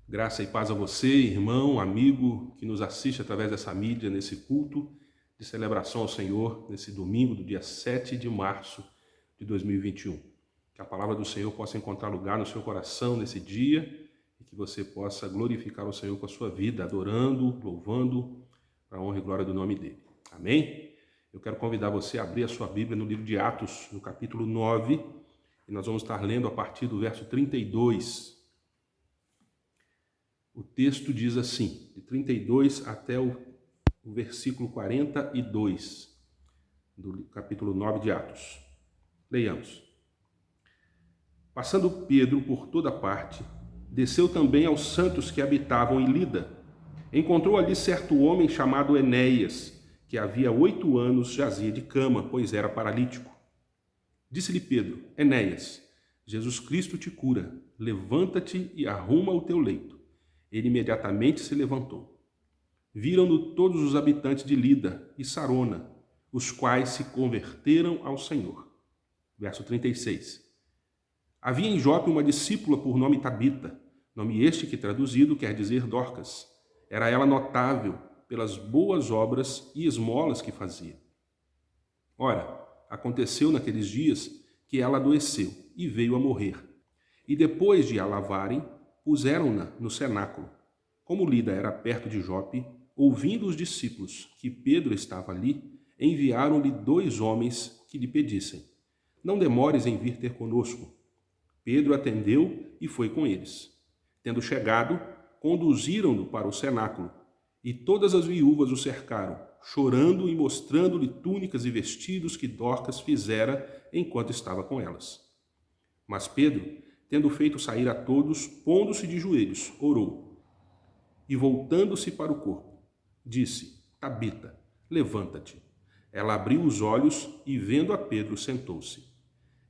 Graça e paz a você, irmão, amigo, que nos assiste através dessa mídia, nesse culto de celebração ao Senhor, nesse domingo do dia 7 de março de 2021. Que a palavra do Senhor possa encontrar lugar no seu coração nesse dia e que você possa glorificar o Senhor com a sua vida, adorando, louvando, para a honra e glória do nome dele. Amém? Eu quero convidar você a abrir a sua Bíblia no livro de Atos, no capítulo 9, e nós vamos estar lendo a partir do verso 32. O texto diz assim, de 32 até o versículo 42, do capítulo 9 de Atos. Leiamos. Passando Pedro por toda parte, desceu também aos santos que habitavam em Lida. Encontrou ali certo homem chamado Enéias, que havia 8 anos jazia de cama, pois era paralítico. Disse-lhe Pedro, Enéias, Jesus Cristo te cura, levanta-te e arruma o teu leito. Ele imediatamente se levantou. Viram-no todos os habitantes de Lida e Sarona, os quais se converteram ao Senhor. Verso 36. Havia em Jope uma discípula por nome Tabita, nome este que traduzido quer dizer Dorcas. Era ela notável pelas boas obras e esmolas que fazia. Ora, aconteceu naqueles dias que ela adoeceu e veio a morrer. E depois de a lavarem, puseram-na no cenáculo. Como Lida era perto de Jope, ouvindo os discípulos que Pedro estava ali, enviaram-lhe 2 homens que lhe pedissem, não demores em vir ter conosco. Pedro atendeu e foi com eles. Tendo chegado, conduziram-no para o cenáculo, e todas as viúvas o cercaram, chorando e mostrando-lhe túnicas e vestidos que Dorcas fizera enquanto estava com elas. Mas Pedro, tendo feito sair a todos, pondo-se de joelhos, orou. E voltando-se para o corpo, disse, Tabita, levanta-te. Ela abriu os olhos e, vendo a Pedro, sentou-se.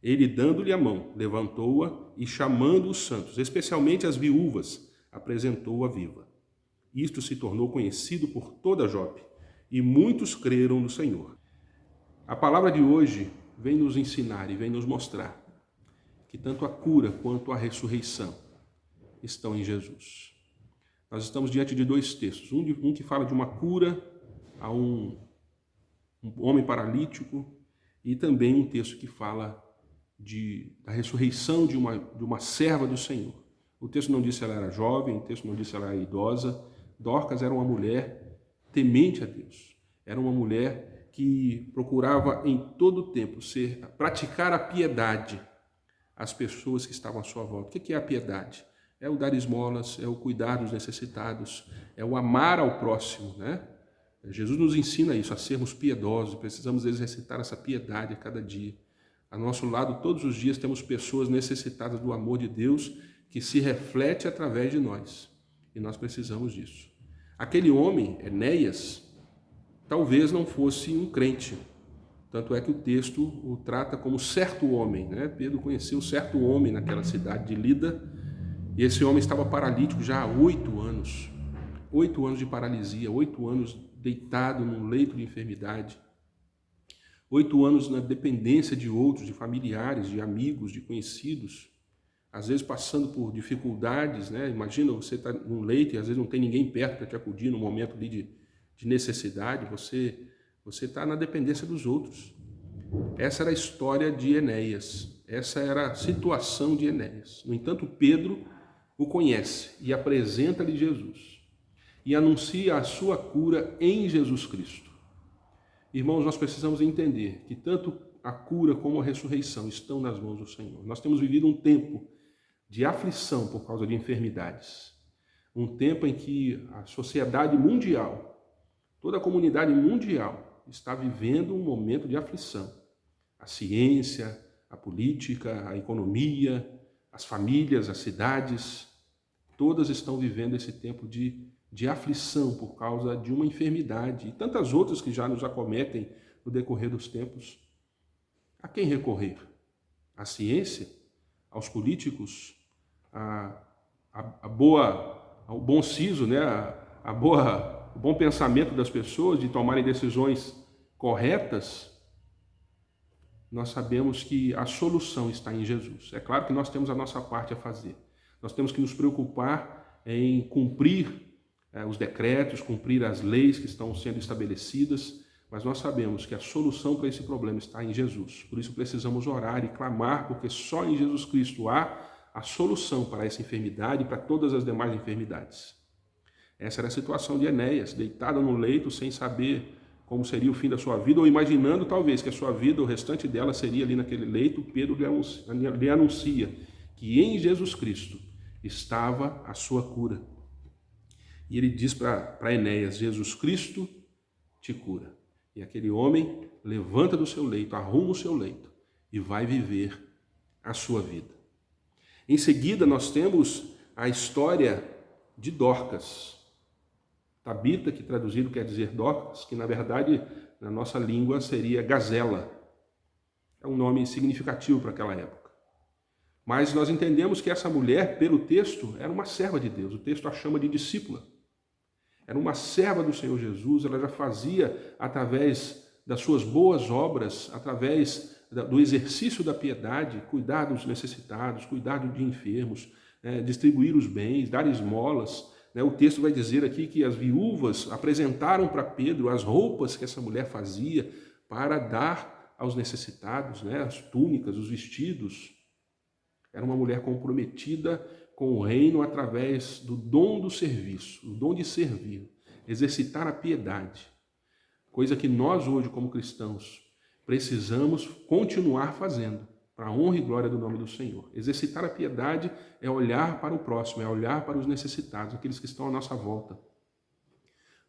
Ele, dando-lhe a mão, levantou-a e, chamando os santos, especialmente as viúvas, apresentou-a viva. Isto se tornou conhecido por toda Jope, e muitos creram no Senhor. A palavra de hoje vem nos ensinar e vem nos mostrar que tanto a cura quanto a ressurreição estão em Jesus. Nós estamos diante de dois textos, um que fala de uma cura a um homem paralítico e também um texto que fala da ressurreição de uma serva do Senhor. O texto não diz se ela era jovem, o texto não diz se ela era idosa. Dorcas era uma mulher temente a Deus. Era uma mulher que procurava em todo o tempo praticar a piedade às pessoas que estavam à sua volta. O que é a piedade? É o dar esmolas, é o cuidar dos necessitados, é o amar ao próximo, né? Jesus nos ensina isso, a sermos piedosos, precisamos exercitar essa piedade a cada dia. Ao nosso lado, todos os dias, temos pessoas necessitadas do amor de Deus que se reflete através de nós. E nós precisamos disso. Aquele homem, Enéas, talvez não fosse um crente. Tanto é que o texto o trata como certo homem, né? Pedro conheceu certo homem naquela cidade de Lida, e esse homem estava paralítico já há 8 anos. 8 anos de paralisia, 8 anos deitado num leito de enfermidade. 8 anos na dependência de outros, de familiares, de amigos, de conhecidos, às vezes passando por dificuldades, né? Imagina você estar num leito e às vezes não tem ninguém perto para te acudir no momento ali de necessidade, você está na dependência dos outros. Essa era a história de Enéas, essa era a situação de Enéas. No entanto, Pedro o conhece e apresenta-lhe Jesus e anuncia a sua cura em Jesus Cristo. Irmãos, nós precisamos entender que tanto a cura como a ressurreição estão nas mãos do Senhor. Nós temos vivido um tempo de aflição por causa de enfermidades. Um tempo em que a sociedade mundial, toda a comunidade mundial está vivendo um momento de aflição. A ciência, a política, a economia, as famílias, as cidades, todas estão vivendo esse tempo de aflição por causa de uma enfermidade e tantas outras que já nos acometem no decorrer dos tempos. A quem recorrer? À ciência? Aos políticos? Ao bom siso, né? O bom pensamento das pessoas de tomarem decisões corretas? Nós sabemos que a solução está em Jesus. É claro que nós temos a nossa parte a fazer. Nós temos que nos preocupar em cumprir os decretos, cumprir as leis que estão sendo estabelecidas, mas nós sabemos que a solução para esse problema está em Jesus. Por isso precisamos orar e clamar, porque só em Jesus Cristo há a solução para essa enfermidade e para todas as demais enfermidades. Essa era a situação de Enéas, deitado no leito sem saber como seria o fim da sua vida, ou imaginando talvez que a sua vida, o restante dela seria ali naquele leito. Pedro lhe anuncia que em Jesus Cristo estava a sua cura. E ele diz para Enéas: Jesus Cristo te cura. E aquele homem levanta do seu leito, arruma o seu leito e vai viver a sua vida. Em seguida, nós temos a história de Dorcas. Tabita, que traduzido quer dizer Dorcas, que na verdade na nossa língua seria gazela. É um nome significativo para aquela época. Mas nós entendemos que essa mulher, pelo texto, era uma serva de Deus. O texto a chama de discípula. Era uma serva do Senhor Jesus, ela já fazia, através das suas boas obras, através do exercício da piedade, cuidar dos necessitados, cuidar de enfermos, distribuir os bens, dar esmolas. O texto vai dizer aqui que as viúvas apresentaram para Pedro as roupas que essa mulher fazia para dar aos necessitados, as túnicas, os vestidos. Era uma mulher comprometida com o reino através do dom do serviço, o dom de servir, exercitar a piedade, coisa que nós hoje, como cristãos, precisamos continuar fazendo, para a honra e glória do nome do Senhor. Exercitar a piedade é olhar para o próximo, é olhar para os necessitados, aqueles que estão à nossa volta.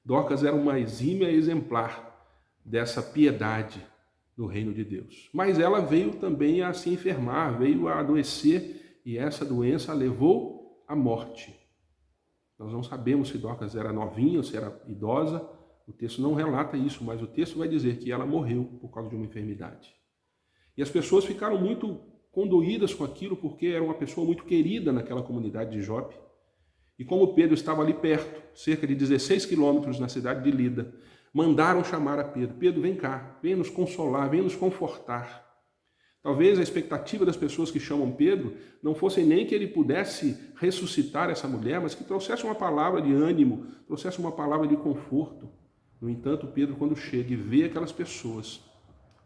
Dorcas era uma exímia exemplar dessa piedade do reino de Deus. Mas ela veio também a se enfermar, veio a adoecer, e essa doença a levou à morte. Nós não sabemos se Dorcas era novinha, se era idosa, O texto não relata isso, mas o texto vai dizer que ela morreu por causa de uma enfermidade. E as pessoas ficaram muito condoídas com aquilo, porque era uma pessoa muito querida naquela comunidade de Jope. E como Pedro estava ali perto, cerca de 16 quilômetros na cidade de Lida, mandaram chamar a Pedro. Pedro, vem cá, vem nos consolar, vem nos confortar. Talvez a expectativa das pessoas que chamam Pedro não fosse nem que ele pudesse ressuscitar essa mulher, mas que trouxesse uma palavra de ânimo, trouxesse uma palavra de conforto. No entanto, Pedro, quando chega e vê aquelas pessoas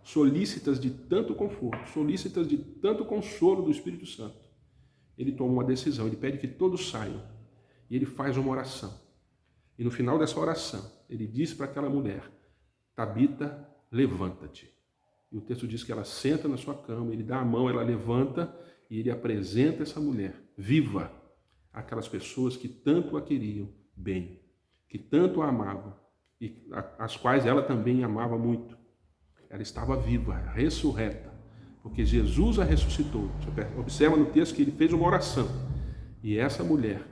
solícitas de tanto conforto, solícitas de tanto consolo do Espírito Santo, ele toma uma decisão, ele pede que todos saiam e ele faz uma oração. E no final dessa oração, ele diz para aquela mulher, Tabita, levanta-te. E o texto diz que ela senta na sua cama, ele dá a mão, ela levanta e ele apresenta essa mulher viva àquelas pessoas que tanto a queriam bem, que tanto a amavam e as quais ela também amava muito. Ela estava viva, ressurreta, porque Jesus a ressuscitou. Você observa no texto que ele fez uma oração e essa mulher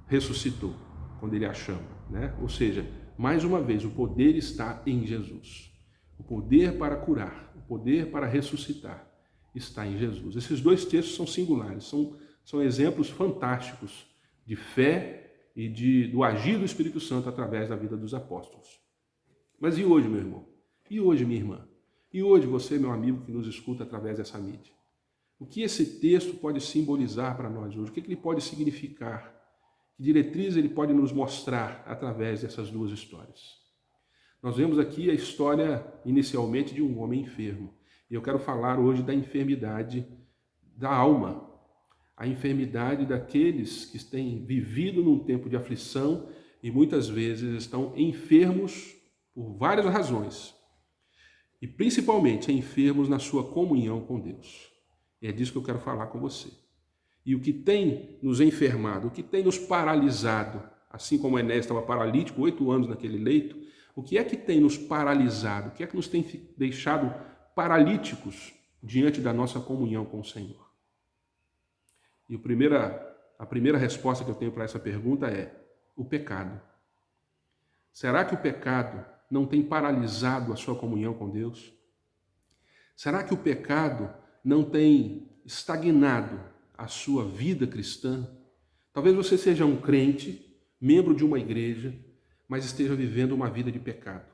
ressuscitou quando ele a chama, né? Ou seja, mais uma vez, o poder está em Jesus. O poder para curar, o poder para ressuscitar está em Jesus. Esses dois textos são singulares, são exemplos fantásticos de fé e do agir do Espírito Santo através da vida dos apóstolos. Mas e hoje, meu irmão? E hoje, minha irmã? E hoje, você, meu amigo, que nos escuta através dessa mídia? O que esse texto pode simbolizar para nós hoje? O que ele pode significar? Que diretriz ele pode nos mostrar através dessas duas histórias? Nós vemos aqui a história, inicialmente, de um homem enfermo. E eu quero falar hoje da enfermidade da alma, a enfermidade daqueles que têm vivido num tempo de aflição e muitas vezes estão enfermos por várias razões. E principalmente enfermos na sua comunhão com Deus. E é disso que eu quero falar com você. E o que tem nos enfermado, o que tem nos paralisado, assim como Enéas estava paralítico, 8 anos naquele leito, o que é que tem nos paralisado? O que é que nos tem deixado paralíticos diante da nossa comunhão com o Senhor? E a primeira resposta que eu tenho para essa pergunta é o pecado. Será que o pecado não tem paralisado a sua comunhão com Deus? Será que o pecado não tem estagnado a sua vida cristã? Talvez você seja um crente, membro de uma igreja, mas esteja vivendo uma vida de pecado.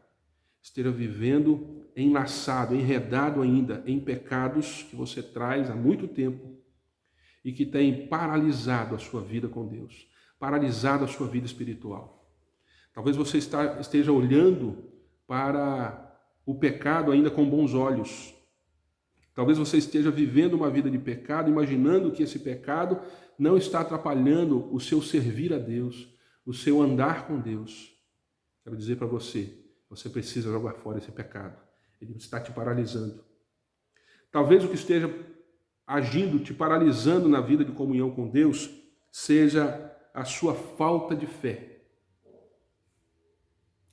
Esteja vivendo enlaçado, enredado ainda em pecados que você traz há muito tempo e que tem paralisado a sua vida com Deus, paralisado a sua vida espiritual. Talvez você esteja olhando para o pecado ainda com bons olhos. Talvez você esteja vivendo uma vida de pecado, imaginando que esse pecado não está atrapalhando o seu servir a Deus, o seu andar com Deus. Quero dizer para você, você precisa jogar fora esse pecado. Ele está te paralisando. Talvez o que esteja agindo, te paralisando na vida de comunhão com Deus, seja a sua falta de fé.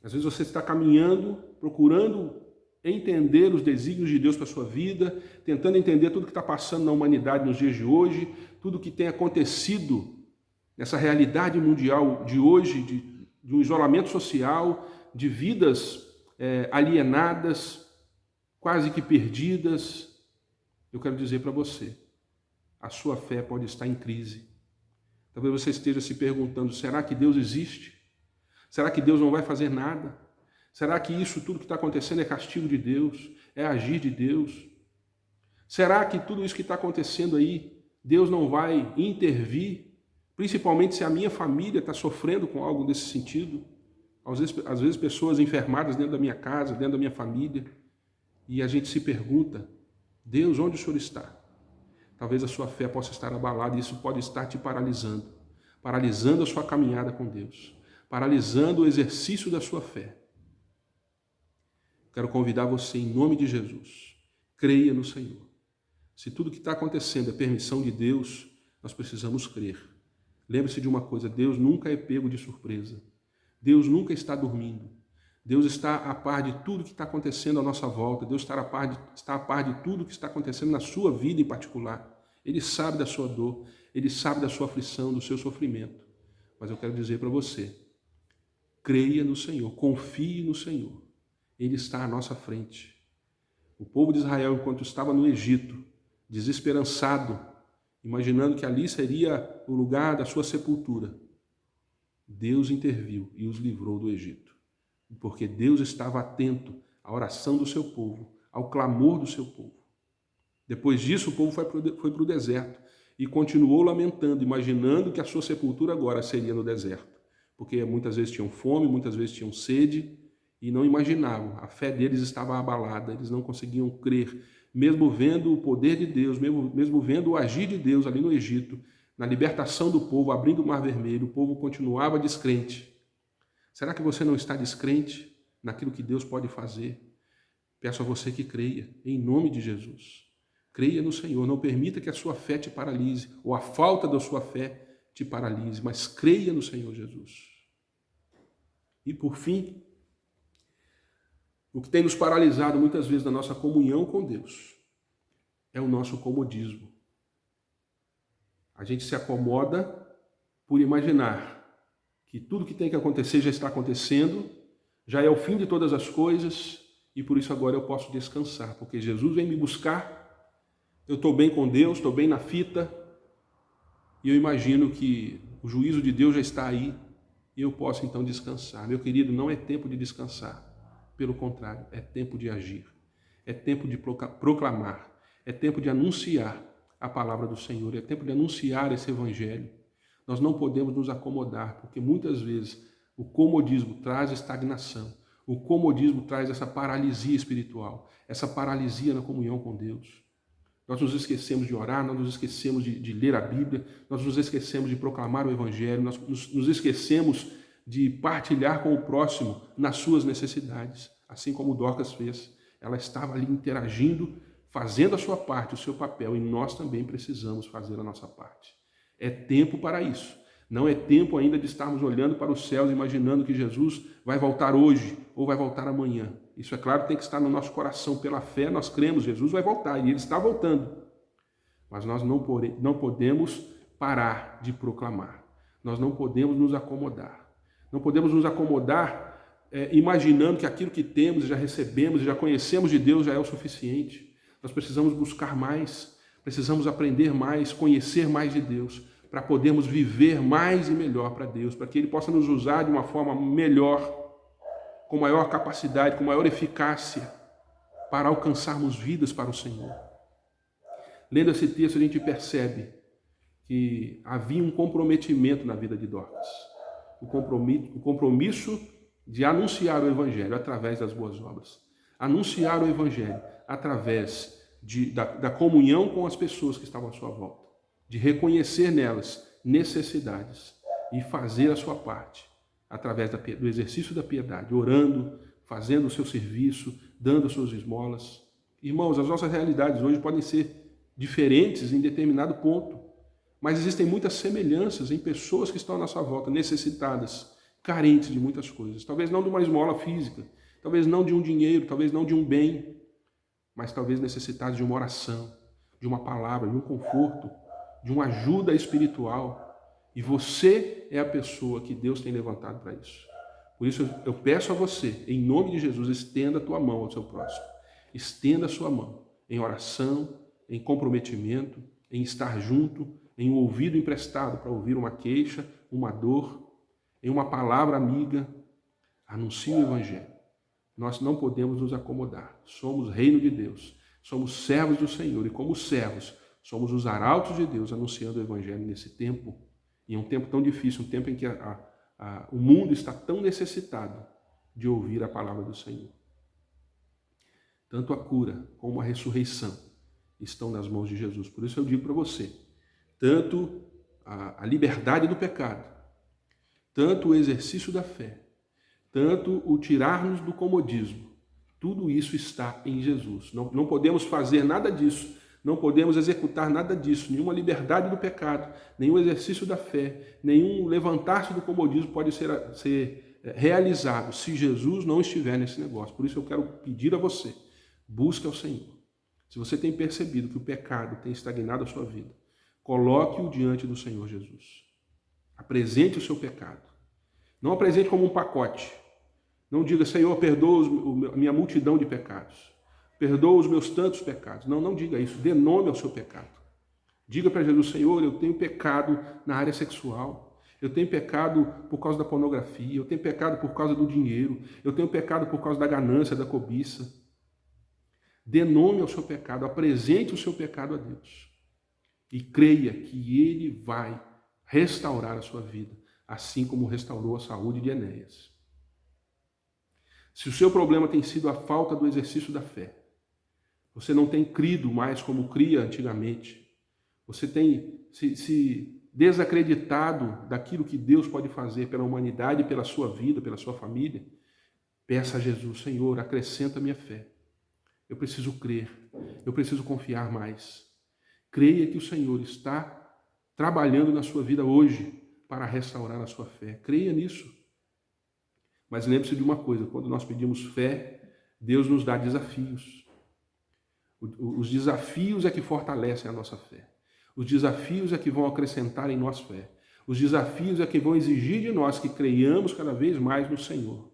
Às vezes você está caminhando, procurando entender os desígnios de Deus para a sua vida, tentando entender tudo que está passando na humanidade nos dias de hoje, tudo que tem acontecido nessa realidade mundial de hoje, de um isolamento social, de vidas alienadas, quase que perdidas. Eu quero dizer para você, a sua fé pode estar em crise. Talvez você esteja se perguntando, será que Deus existe? Será que Deus não vai fazer nada? Será que isso tudo que está acontecendo é castigo de Deus? É agir de Deus? Será que tudo isso que está acontecendo aí, Deus não vai intervir? Principalmente se a minha família está sofrendo com algo desse sentido? Às vezes pessoas enfermadas dentro da minha casa, dentro da minha família, e a gente se pergunta, Deus, onde o Senhor está? Talvez a sua fé possa estar abalada e isso pode estar te paralisando, paralisando a sua caminhada com Deus, paralisando o exercício da sua fé. Quero convidar você, em nome de Jesus, creia no Senhor. Se tudo que está acontecendo é permissão de Deus, nós precisamos crer. Lembre-se de uma coisa, Deus nunca é pego de surpresa. Deus nunca está dormindo. Deus está a par de tudo que está acontecendo à nossa volta. Deus está a par de tudo que está acontecendo na sua vida em particular. Ele sabe da sua dor, Ele sabe da sua aflição, do seu sofrimento. Mas eu quero dizer para você, Creia no Senhor, confie no Senhor. Ele está à nossa frente. O povo de Israel, enquanto estava no Egito, desesperançado, imaginando que ali seria o lugar da sua sepultura, Deus interviu e os livrou do Egito, porque Deus estava atento à oração do seu povo, ao clamor do seu povo. Depois disso, o povo foi para o deserto e continuou lamentando, imaginando que a sua sepultura agora seria no deserto, porque muitas vezes tinham fome, muitas vezes tinham sede e não imaginavam. A fé deles estava abalada, eles não conseguiam crer, mesmo vendo o poder de Deus, mesmo vendo o agir de Deus ali no Egito, na libertação do povo, abrindo o Mar Vermelho, o povo continuava descrente. Será que você não está descrente naquilo que Deus pode fazer? Peço a você que creia, em nome de Jesus. Creia no Senhor, não permita que a sua fé te paralise, ou a falta da sua fé te paralise, mas creia no Senhor Jesus. E por fim, o que tem nos paralisado muitas vezes na nossa comunhão com Deus é o nosso comodismo. A gente se acomoda por imaginar que tudo que tem que acontecer já está acontecendo, já é o fim de todas as coisas e por isso agora eu posso descansar, porque Jesus vem me buscar, eu estou bem com Deus, estou bem na fita e eu imagino que o juízo de Deus já está aí e eu posso então descansar. Meu querido, não é tempo de descansar, pelo contrário, é tempo de agir, é tempo de proclamar, é tempo de anunciar a palavra do Senhor, é tempo de anunciar esse evangelho. Nós não podemos nos acomodar, porque muitas vezes o comodismo traz estagnação, o comodismo traz essa paralisia espiritual, essa paralisia na comunhão com Deus. Nós nos esquecemos de orar, nós nos esquecemos de ler a Bíblia, nós nos esquecemos de proclamar o evangelho, nós nos esquecemos de partilhar com o próximo nas suas necessidades, assim como Dorcas fez. Ela estava ali interagindo, fazendo a sua parte, o seu papel, e nós também precisamos fazer a nossa parte. É tempo para isso. Não é tempo ainda de estarmos olhando para os céus, imaginando que Jesus vai voltar hoje ou vai voltar amanhã. Isso, é claro, tem que estar no nosso coração. Pela fé, nós cremos, Jesus vai voltar e Ele está voltando. Mas nós não podemos parar de proclamar. Nós não podemos nos acomodar. Não podemos nos acomodar imaginando que aquilo que temos, já recebemos, já conhecemos de Deus já é o suficiente. Nós precisamos buscar mais, precisamos aprender mais, conhecer mais de Deus, para podermos viver mais e melhor para Deus, para que Ele possa nos usar de uma forma melhor, com maior capacidade, com maior eficácia, para alcançarmos vidas para o Senhor. Lendo esse texto, a gente percebe que havia um comprometimento na vida de Dorcas. O compromisso de anunciar o Evangelho através das boas obras. Anunciar o Evangelho através da comunhão com as pessoas que estavam à sua volta. De reconhecer nelas necessidades e fazer a sua parte através do exercício da piedade, orando, fazendo o seu serviço, dando as suas esmolas. Irmãos, as nossas realidades hoje podem ser diferentes em determinado ponto, mas existem muitas semelhanças em pessoas que estão à nossa volta, necessitadas, carentes de muitas coisas. Talvez não de uma esmola física, talvez não de um dinheiro, talvez não de um bem, mas talvez necessitadas de uma oração, de uma palavra, de um conforto, de uma ajuda espiritual. E você é a pessoa que Deus tem levantado para isso. Por isso eu peço a você, em nome de Jesus, estenda a tua mão ao seu próximo. Estenda a sua mão em oração, em comprometimento, em estar junto, em um ouvido emprestado para ouvir uma queixa, uma dor, em uma palavra amiga. Anuncie o Evangelho. Nós não podemos nos acomodar. Somos reino de Deus. Somos servos do Senhor. E como servos, somos os arautos de Deus anunciando o Evangelho nesse tempo. E é um tempo tão difícil, um tempo em que o mundo está tão necessitado de ouvir a palavra do Senhor. Tanto a cura como a ressurreição estão nas mãos de Jesus. Por isso eu digo para você, tanto a liberdade do pecado, tanto o exercício da fé, tanto o tirar-nos do comodismo, tudo isso está em Jesus. Não podemos fazer nada disso, não podemos executar nada disso, nenhuma liberdade do pecado, nenhum exercício da fé, nenhum levantar-se do comodismo pode ser realizado se Jesus não estiver nesse negócio. Por isso eu quero pedir a você, busque ao Senhor. Se você tem percebido que o pecado tem estagnado a sua vida, coloque-o diante do Senhor Jesus. Apresente o seu pecado. Não apresente como um pacote. Não diga, Senhor, perdoa a minha multidão de pecados. Perdoa os meus tantos pecados. Não, não diga isso. Dê nome ao seu pecado. Diga para Jesus, Senhor, eu tenho pecado na área sexual. Eu tenho pecado por causa da pornografia. Eu tenho pecado por causa do dinheiro. Eu tenho pecado por causa da ganância, da cobiça. Dê nome ao seu pecado. Apresente o seu pecado a Deus. E creia que Ele vai restaurar a sua vida, assim como restaurou a saúde de Enéas. Se o seu problema tem sido a falta do exercício da fé, você não tem crido mais como cria antigamente, você tem se desacreditado daquilo que Deus pode fazer pela humanidade, pela sua vida, pela sua família, peça a Jesus, Senhor, acrescenta a minha fé. Eu preciso crer, eu preciso confiar mais. Creia que o Senhor está trabalhando na sua vida hoje para restaurar a sua fé. Creia nisso. Mas lembre-se de uma coisa, quando nós pedimos fé, Deus nos dá desafios. Os desafios é que fortalecem a nossa fé. Os desafios é que vão acrescentar em nossa fé. Os desafios é que vão exigir de nós que creiamos cada vez mais no Senhor.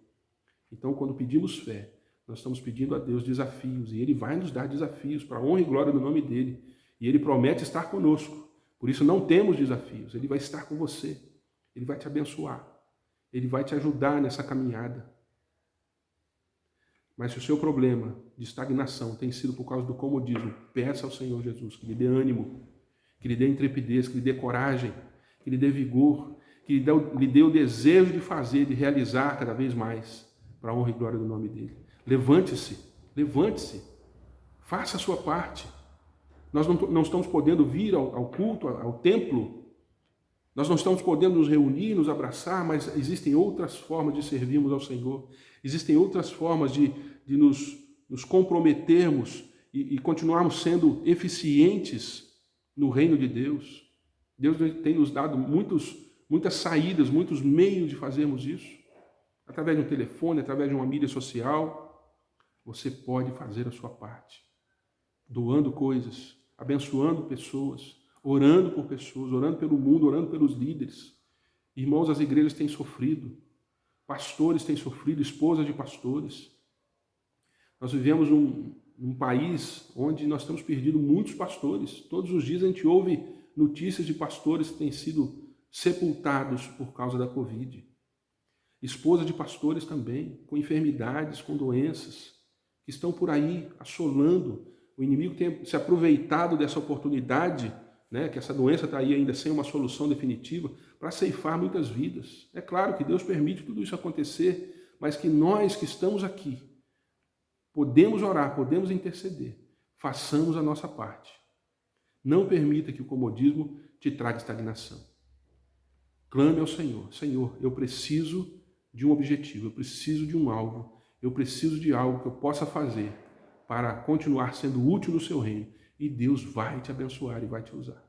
Então, quando pedimos fé, nós estamos pedindo a Deus desafios, e Ele vai nos dar desafios para a honra e glória do nome dEle. E Ele promete estar conosco. Por isso não temos desafios, Ele vai estar com você. Ele vai te abençoar. Ele vai te ajudar nessa caminhada. Mas se o seu problema de estagnação tem sido por causa do comodismo, peça ao Senhor Jesus que lhe dê ânimo, que lhe dê intrepidez, que lhe dê coragem, que lhe dê vigor, que lhe dê o desejo de fazer, de realizar cada vez mais, para a honra e glória do nome dEle. Levante-se, levante-se, faça a sua parte. Nós não estamos podendo vir ao culto, ao templo, nós não estamos podendo nos reunir, nos abraçar, mas existem outras formas de servirmos ao Senhor, existem outras formas de nos comprometermos e continuarmos sendo eficientes no reino de Deus. Deus tem nos dado muitas saídas, muitos meios de fazermos isso. Através de um telefone, através de uma mídia social, você pode fazer a sua parte. Doando coisas, abençoando pessoas, orando por pessoas, orando pelo mundo, orando pelos líderes. Irmãos, as igrejas têm sofrido, pastores têm sofrido, esposas de pastores. Nós vivemos num país onde nós temos perdido muitos pastores. Todos os dias a gente ouve notícias de pastores que têm sido sepultados por causa da Covid. Esposas de pastores também, com enfermidades, com doenças, que estão por aí assolando. O inimigo tem se aproveitado dessa oportunidade, né, que essa doença está aí ainda sem uma solução definitiva, para ceifar muitas vidas. É claro que Deus permite tudo isso acontecer, mas que nós que estamos aqui, podemos orar, podemos interceder, façamos a nossa parte. Não permita que o comodismo te traga estagnação. Clame ao Senhor. Senhor, eu preciso de um objetivo, eu preciso de um alvo, eu preciso de algo que eu possa fazer para continuar sendo útil no seu reino. E Deus vai te abençoar e vai te usar.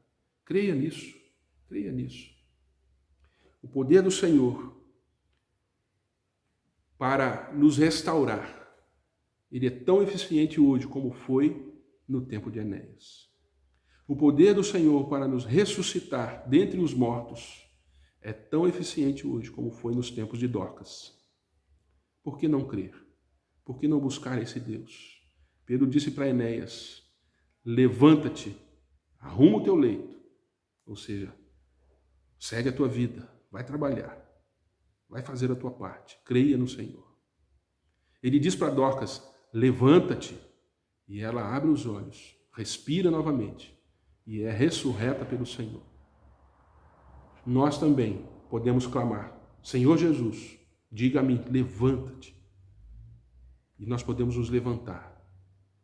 Creia nisso, creia nisso. O poder do Senhor para nos restaurar, ele é tão eficiente hoje como foi no tempo de Enéas. O poder do Senhor para nos ressuscitar dentre os mortos é tão eficiente hoje como foi nos tempos de Dorcas. Por que não crer? Por que não buscar esse Deus? Pedro disse para Enéas, levanta-te, arruma o teu leito, ou seja, segue a tua vida, vai trabalhar, vai fazer a tua parte, creia no Senhor. Ele diz para Dorcas, levanta-te, e ela abre os olhos, respira novamente, e é ressurreta pelo Senhor. Nós também podemos clamar, Senhor Jesus, diga-me, levanta-te. E nós podemos nos levantar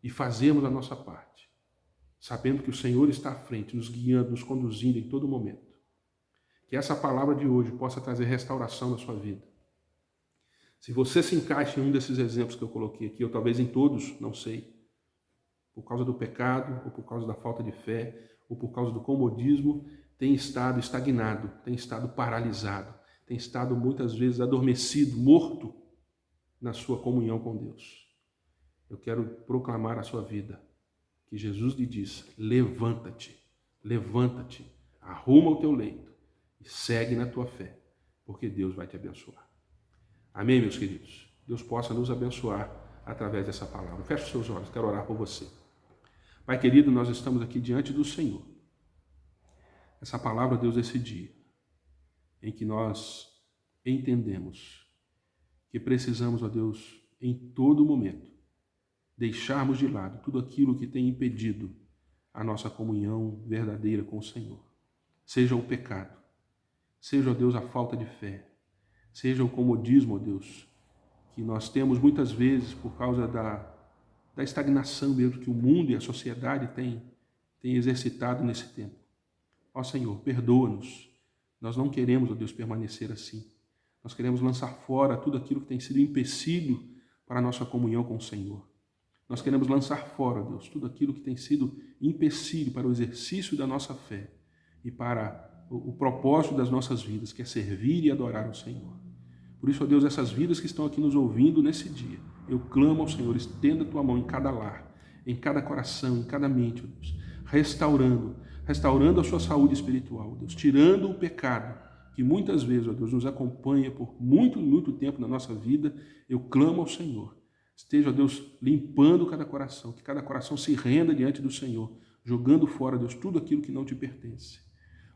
e fazermos a nossa parte, sabendo que o Senhor está à frente, nos guiando, nos conduzindo em todo momento. Que essa palavra de hoje possa trazer restauração na sua vida. Se você se encaixa em um desses exemplos que eu coloquei aqui, ou talvez em todos, não sei, por causa do pecado, ou por causa da falta de fé, ou por causa do comodismo, tem estado estagnado, tem estado paralisado, tem estado muitas vezes adormecido, morto na sua comunhão com Deus. Eu quero proclamar a sua vida, que Jesus lhe diz, levanta-te, levanta-te, arruma o teu leito e segue na tua fé, porque Deus vai te abençoar. Amém, meus queridos? Deus possa nos abençoar através dessa palavra. Feche os seus olhos, quero orar por você. Pai querido, nós estamos aqui diante do Senhor. Essa palavra, Deus, esse dia em que nós entendemos que precisamos, ó Deus, em todo momento, deixarmos de lado tudo aquilo que tem impedido a nossa comunhão verdadeira com o Senhor. Seja o pecado, seja, ó Deus, a falta de fé, seja o comodismo, ó Deus, que nós temos muitas vezes por causa da estagnação mesmo que o mundo e a sociedade têm exercitado nesse tempo. Ó Senhor, perdoa-nos. Nós não queremos, ó Deus, permanecer assim. Nós queremos lançar fora tudo aquilo que tem sido empecilho para a nossa comunhão com o Senhor. Nós queremos lançar fora, ó Deus, tudo aquilo que tem sido empecilho para o exercício da nossa fé e para o propósito das nossas vidas, que é servir e adorar o Senhor. Por isso, ó Deus, essas vidas que estão aqui nos ouvindo nesse dia, eu clamo ao Senhor, estenda a tua mão em cada lar, em cada coração, em cada mente, ó Deus, restaurando a sua saúde espiritual, ó Deus, tirando o pecado que muitas vezes, ó Deus, nos acompanha por muito, muito tempo na nossa vida. Eu clamo ao Senhor, esteja, ó Deus, limpando cada coração, que cada coração se renda diante do Senhor, jogando fora, Deus, tudo aquilo que não te pertence.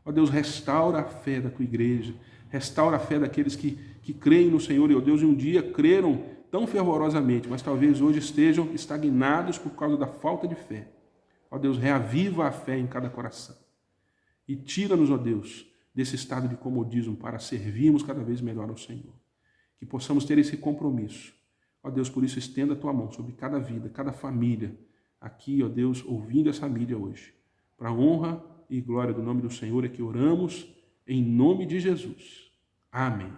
Ó Deus, restaura a fé da tua igreja, restaura a fé daqueles que creem no Senhor e, ó Deus, e um dia creram tão fervorosamente, mas talvez hoje estejam estagnados por causa da falta de fé. Ó Deus, reaviva a fé em cada coração e tira-nos, ó Deus, desse estado de comodismo para servirmos cada vez melhor ao Senhor. Que possamos ter esse compromisso. Ó Deus, por isso estenda a tua mão sobre cada vida, cada família, aqui, ó Deus, ouvindo essa mídia hoje. Para a honra e glória do nome do Senhor é que oramos em nome de Jesus. Amém.